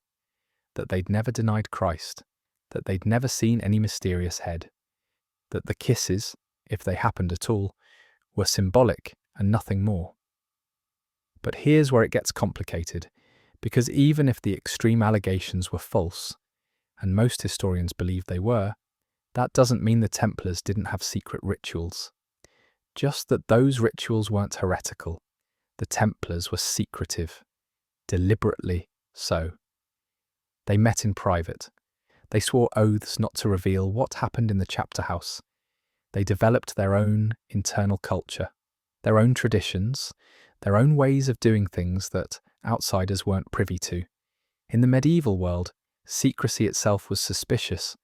S1: that they'd never denied Christ, that they'd never seen any mysterious head, that the kisses, if they happened at all, were symbolic and nothing more. But here's where it gets complicated, because even if the extreme allegations were false, and most historians believe they were, that doesn't mean the Templars didn't have secret rituals. Just that those rituals weren't heretical. The Templars were secretive, deliberately so. They met in private. They swore oaths not to reveal what happened in the chapter house. They developed their own internal culture, their own traditions, their own ways of doing things that outsiders weren't privy to. In the medieval world, secrecy itself was suspicious.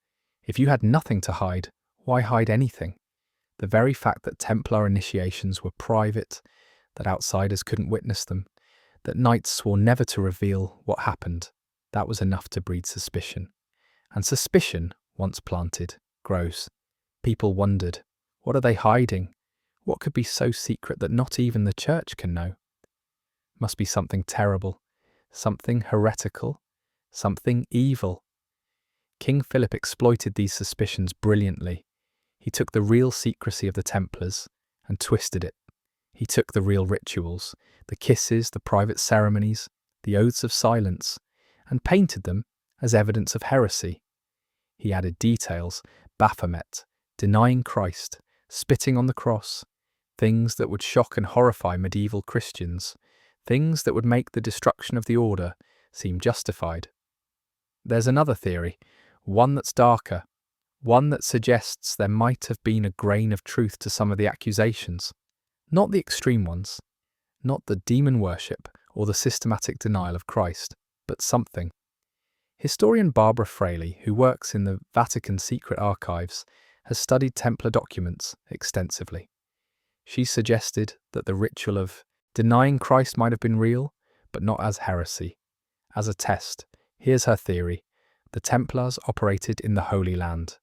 S1: If you had nothing to hide, why hide anything? The very fact that Templar initiations were private, that outsiders couldn't witness them, that knights swore never to reveal what happened, that was enough to breed suspicion. And suspicion, once planted, grows. People wondered, what are they hiding? What could be so secret that not even the Church can know? Must be something terrible, something heretical, something evil. King Philip exploited these suspicions brilliantly. He took the real secrecy of the Templars and twisted it. He took the real rituals, the kisses, the private ceremonies, the oaths of silence, and painted them as evidence of heresy. He added details, Baphomet, denying Christ, spitting on the cross, things that would shock and horrify medieval Christians, things that would make the destruction of the order seem justified. There's another theory, one that's darker, one that suggests there might have been a grain of truth to some of the accusations. Not the extreme ones, not the demon worship or the systematic denial of Christ, but something. Historian Barbara Fraley, who works in the Vatican Secret Archives, has studied Templar documents extensively. She suggested that the ritual of denying Christ might have been real, but not as heresy. As a test, here's her theory. The Templars operated in the Holy Land.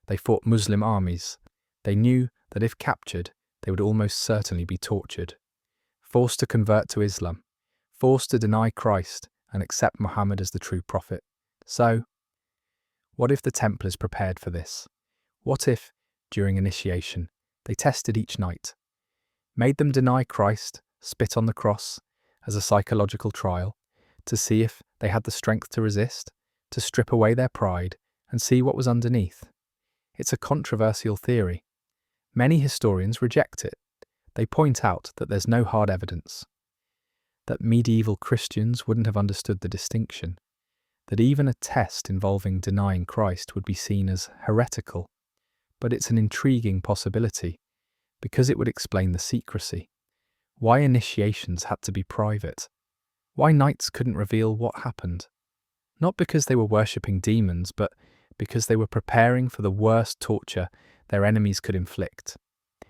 S1: They fought Muslim armies. They knew that if captured, they would almost certainly be tortured, forced to convert to Islam, forced to deny Christ and accept Muhammad as the true prophet. So, what if the Templars prepared for this? What if, during initiation, they tested each knight, made them deny Christ, spit on the cross, as a psychological trial, to see if they had the strength to resist, to strip away their pride and see what was underneath? It's a controversial theory. Many historians reject it. They point out that there's no hard evidence, that medieval Christians wouldn't have understood the distinction, that even a test involving denying Christ would be seen as heretical. But it's an intriguing possibility, because it would explain the secrecy. Why initiations had to be private. Why knights couldn't reveal what happened. Not because they were worshipping demons, but because they were preparing for the worst torture their enemies could inflict.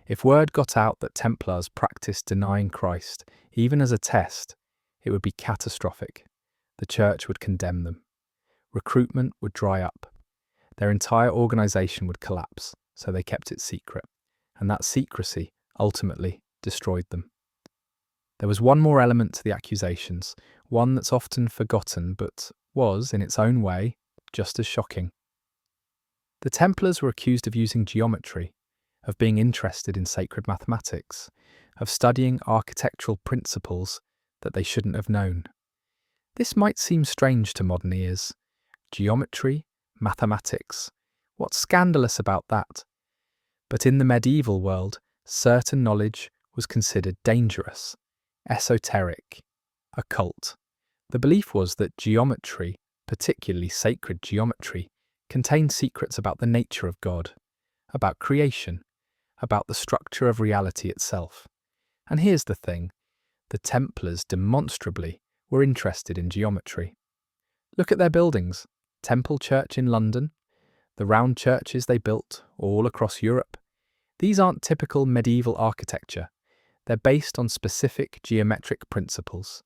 S1: If word got out that Templars practiced denying Christ, even as a test, it would be catastrophic. The church would condemn them. Recruitment would dry up. Their entire organization would collapse, so they kept it secret. And that secrecy ultimately destroyed them. There was one more element to the accusations, one that's often forgotten but was, in its own way, just as shocking. The Templars were accused of using geometry, of being interested in sacred mathematics, of studying architectural principles that they shouldn't have known. This might seem strange to modern ears. Geometry, mathematics, what's scandalous about that? But in the medieval world, certain knowledge was considered dangerous, esoteric, occult. The belief was that geometry, particularly sacred geometry, contained secrets about the nature of God, about creation, about the structure of reality itself. And here's the thing, the Templars demonstrably were interested in geometry. Look at their buildings, Temple Church in London, the round churches they built all across Europe. These aren't typical medieval architecture. They're based on specific geometric principles.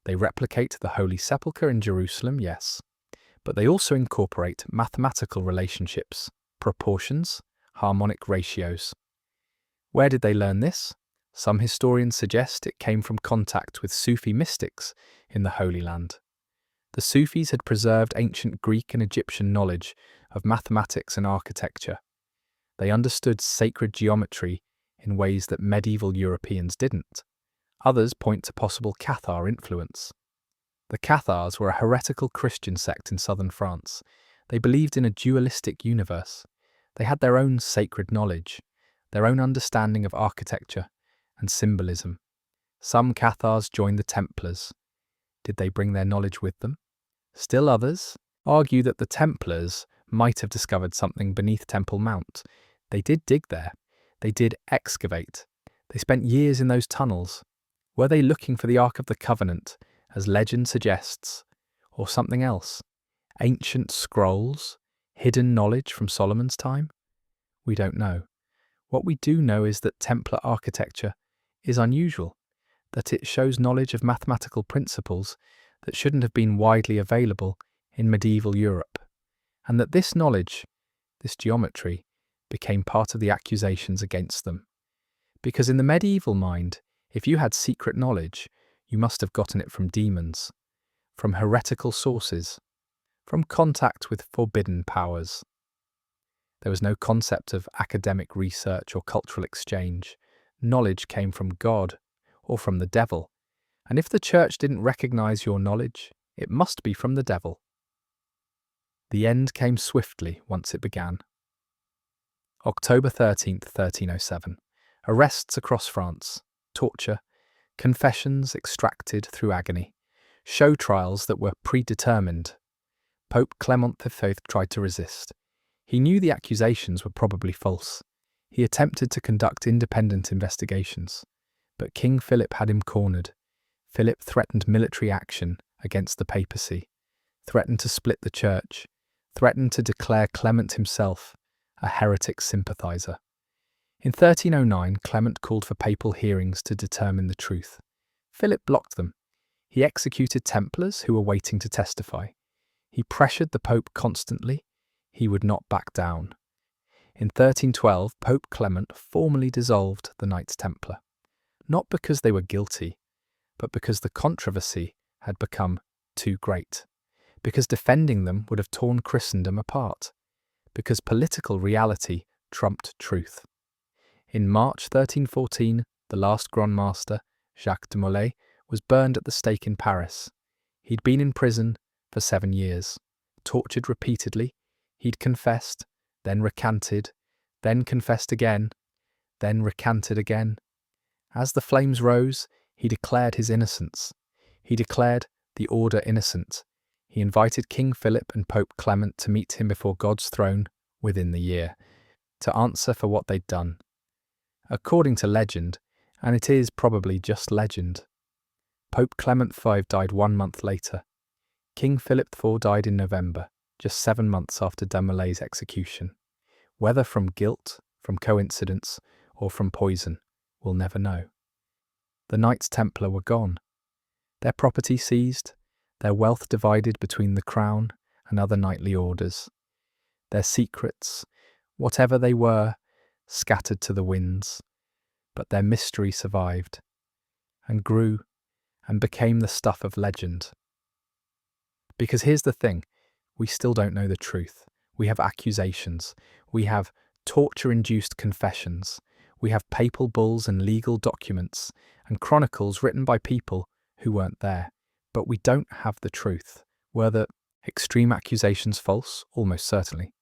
S1: They replicate the Holy Sepulchre in Jerusalem, yes, but they also incorporate mathematical relationships, proportions, harmonic ratios. Where did they learn this? Some historians suggest it came from contact with Sufi mystics in the Holy Land. The Sufis had preserved ancient Greek and Egyptian knowledge of mathematics and architecture. They understood sacred geometry in ways that medieval Europeans didn't. Others point to possible Cathar influence. The Cathars were a heretical Christian sect in southern France. They believed in a dualistic universe. They had their own sacred knowledge, their own understanding of architecture and symbolism. Some Cathars joined the Templars. Did they bring their knowledge with them? Still others argue that the Templars might have discovered something beneath Temple Mount. They did dig there. They did excavate. They spent years in those tunnels. Were they looking for the Ark of the Covenant, as legend suggests, or something else? Ancient scrolls? Hidden knowledge from Solomon's time? We don't know. What we do know is that Templar architecture is unusual, that it shows knowledge of mathematical principles that shouldn't have been widely available in medieval Europe, and that this knowledge, this geometry, became part of the accusations against them. Because in the medieval mind, if you had secret knowledge, you must have gotten it from demons, from heretical sources, from contact with forbidden powers. There was no concept of academic research or cultural exchange. Knowledge came from God or from the devil, and if the church didn't recognize your knowledge, it must be from the devil. The end came swiftly once it began. October 13th, 1307. Arrests across France, torture, confessions extracted through agony, show trials that were predetermined. Pope Clement V tried to resist. He knew the accusations were probably false. He attempted to conduct independent investigations, But King Philip had him cornered. Philip threatened military action against the papacy, threatened to split the church, threatened to declare Clement himself a heretic sympathizer. In 1309, Clement called for papal hearings to determine the truth. Philip blocked them. He executed Templars who were waiting to testify. He pressured the Pope constantly. He would not back down. In 1312, Pope Clement formally dissolved the Knights Templar, not because they were guilty, but because the controversy had become too great, because defending them would have torn Christendom apart, because political reality trumped truth. In March 1314, the last Grand Master, Jacques de Molay, was burned at the stake in Paris. He'd been in prison for 7 years, tortured repeatedly. He'd confessed, then recanted, then confessed again, then recanted again. As the flames rose, he declared his innocence. He declared the order innocent. He invited King Philip and Pope Clement to meet him before God's throne within the year, to answer for what they'd done. According to legend, and it is probably just legend, Pope Clement V died 1 month later. King Philip IV died in November, just 7 months after de Molay's execution. Whether from guilt, from coincidence, or from poison, we'll never know. The Knights Templar were gone. Their property seized, their wealth divided between the crown and other knightly orders. Their secrets, whatever they were, scattered to the winds. But their mystery survived, and grew, and became the stuff of legend. Because here's the thing, we still don't know the truth. We have accusations. We have torture-induced confessions. We have papal bulls and legal documents, and chronicles written by people who weren't there. But we don't have the truth. Were the extreme accusations false? Almost certainly.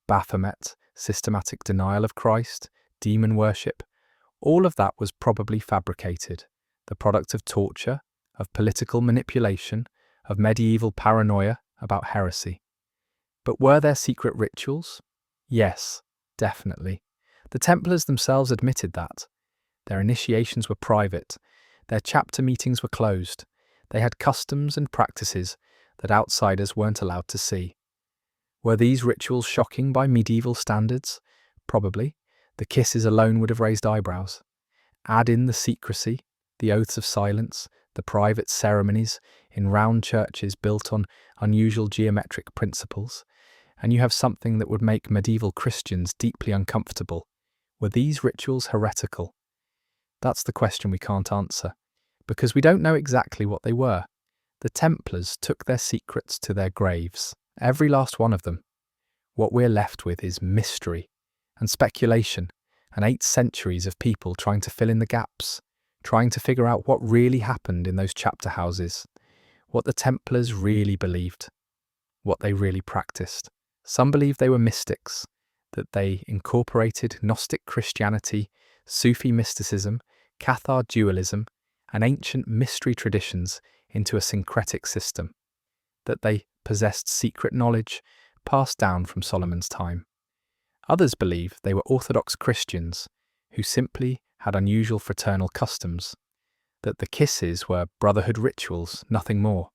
S1: Baphomet, systematic denial of Christ, demon worship, all of that was probably fabricated, the product of torture, of political manipulation, of medieval paranoia about heresy. But were there secret rituals? Yes, definitely. The Templars themselves admitted that. Their initiations were private. Their chapter meetings were closed. They had customs and practices that outsiders weren't allowed to see. Were these rituals shocking by medieval standards? Probably. The kisses alone would have raised eyebrows. Add in the secrecy, the oaths of silence, the private ceremonies in round churches built on unusual geometric principles, and you have something that would make medieval Christians deeply uncomfortable. Were these rituals heretical? That's the question we can't answer, because we don't know exactly what they were. The Templars took their secrets to their graves, every last one of them. What we're left with is mystery and speculation, and 8 centuries of people trying to fill in the gaps, trying to figure out what really happened in those chapter houses, what the Templars really believed, what they really practiced. Some believe they were mystics, that they incorporated Gnostic Christianity, Sufi mysticism, Cathar dualism, and ancient mystery traditions into a syncretic system, that they possessed secret knowledge passed down from Solomon's time. Others believe they were Orthodox Christians who simply had unusual fraternal customs, that the kisses were brotherhood rituals, nothing more,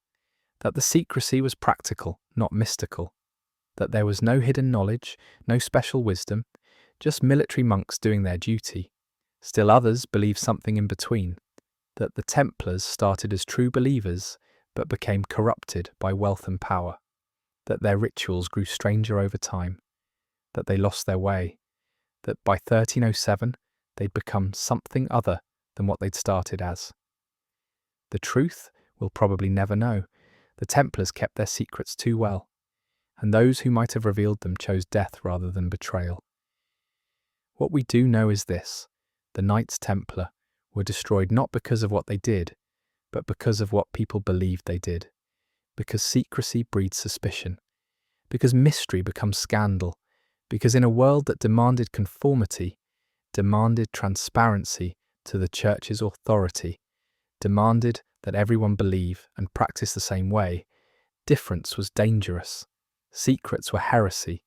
S1: that the secrecy was practical, not mystical, that there was no hidden knowledge, no special wisdom, just military monks doing their duty. Still others believe something in between, that the Templars started as true believers but became corrupted by wealth and power, that their rituals grew stranger over time, that they lost their way, that by 1307 they'd become something other than what they'd started as. The truth we'll probably never know. The Templars kept their secrets too well, and those who might have revealed them chose death rather than betrayal. What we do know is this: the Knights Templar were destroyed not because of what they did, but because of what people believed they did, because secrecy breeds suspicion, because mystery becomes scandal, because in a world that demanded conformity, demanded transparency to the church's authority, demanded that everyone believe and practice the same way, difference was dangerous, secrets were heresy,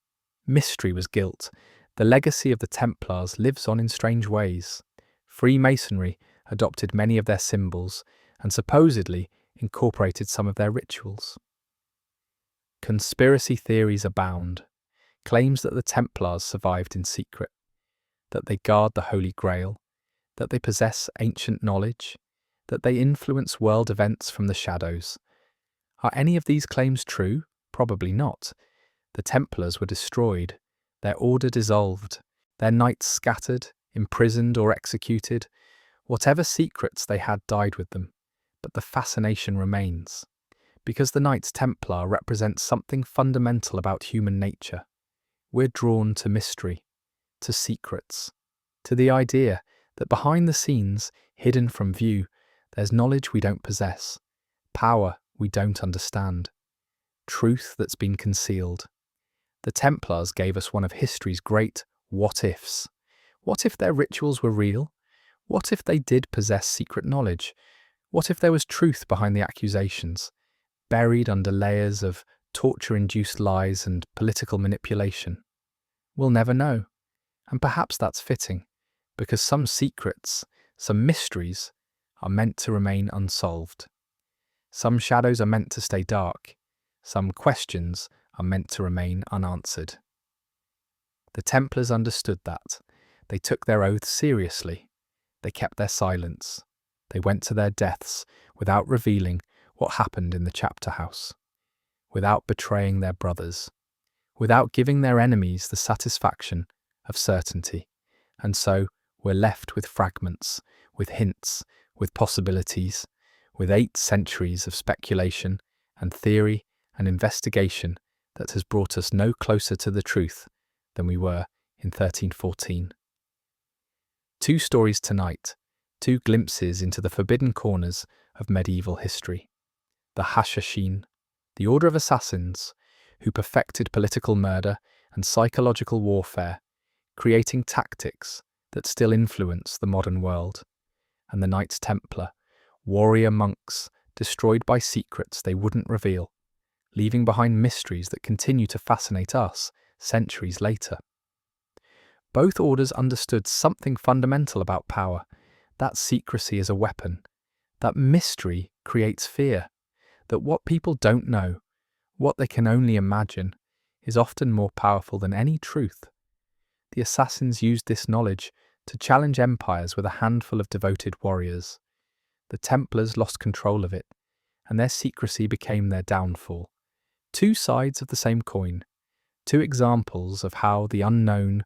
S1: mystery was guilt. The legacy of the Templars lives on in strange ways. Freemasonry adopted many of their symbols, and supposedly incorporated some of their rituals. Conspiracy theories abound. Claims that the Templars survived in secret, that they guard the Holy Grail, that they possess ancient knowledge, that they influence world events from the shadows. Are any of these claims true? Probably not. The Templars were destroyed, their order dissolved, their knights scattered, imprisoned or executed. Whatever secrets they had died with them, but the fascination remains. Because the Knights Templar represent something fundamental about human nature. We're drawn to mystery, to secrets, to the idea that behind the scenes, hidden from view, there's knowledge we don't possess, power we don't understand, truth that's been concealed. The Templars gave us one of history's great what-ifs. What if their rituals were real? What if they did possess secret knowledge? What if there was truth behind the accusations, buried under layers of torture-induced lies and political manipulation? We'll never know. And perhaps that's fitting, because some secrets, some mysteries, are meant to remain unsolved. Some shadows are meant to stay dark. Some questions are meant to remain unanswered. The Templars understood that. They took their oaths seriously. They kept their silence. They went to their deaths without revealing what happened in the chapter house, without betraying their brothers, without giving their enemies the satisfaction of certainty. And so we're left with fragments, with hints, with possibilities, with 8 centuries of speculation and theory and investigation that has brought us no closer to the truth than we were in 1314. 2 stories tonight, 2 glimpses into the forbidden corners of medieval history. The Hashashin, the order of assassins, who perfected political murder and psychological warfare, creating tactics that still influence the modern world. And the Knights Templar, warrior monks destroyed by secrets they wouldn't reveal, leaving behind mysteries that continue to fascinate us centuries later. Both orders understood something fundamental about power, that secrecy is a weapon, that mystery creates fear, that what people don't know, what they can only imagine, is often more powerful than any truth. The assassins used this knowledge to challenge empires with a handful of devoted warriors. The Templars lost control of it, and their secrecy became their downfall. 2 sides of the same coin, 2 examples of how the unknown,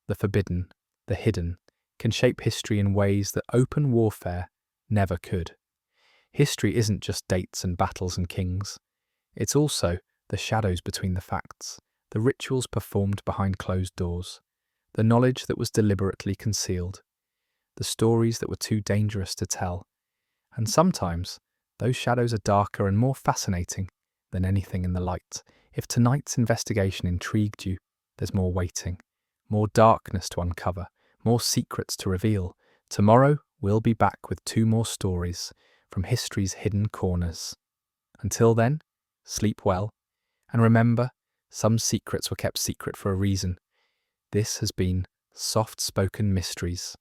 S1: the forbidden, the hidden, can shape history in ways that open warfare never could. History isn't just dates and battles and kings. It's also the shadows between the facts, the rituals performed behind closed doors, the knowledge that was deliberately concealed, the stories that were too dangerous to tell. And sometimes, those shadows are darker and more fascinating than anything in the light. If tonight's investigation intrigued you, there's more waiting, more darkness to uncover, more secrets to reveal. Tomorrow, we'll be back with 2 more stories from history's hidden corners. Until then, sleep well, and remember, some secrets were kept secret for a reason. This has been Soft Spoken Mysteries.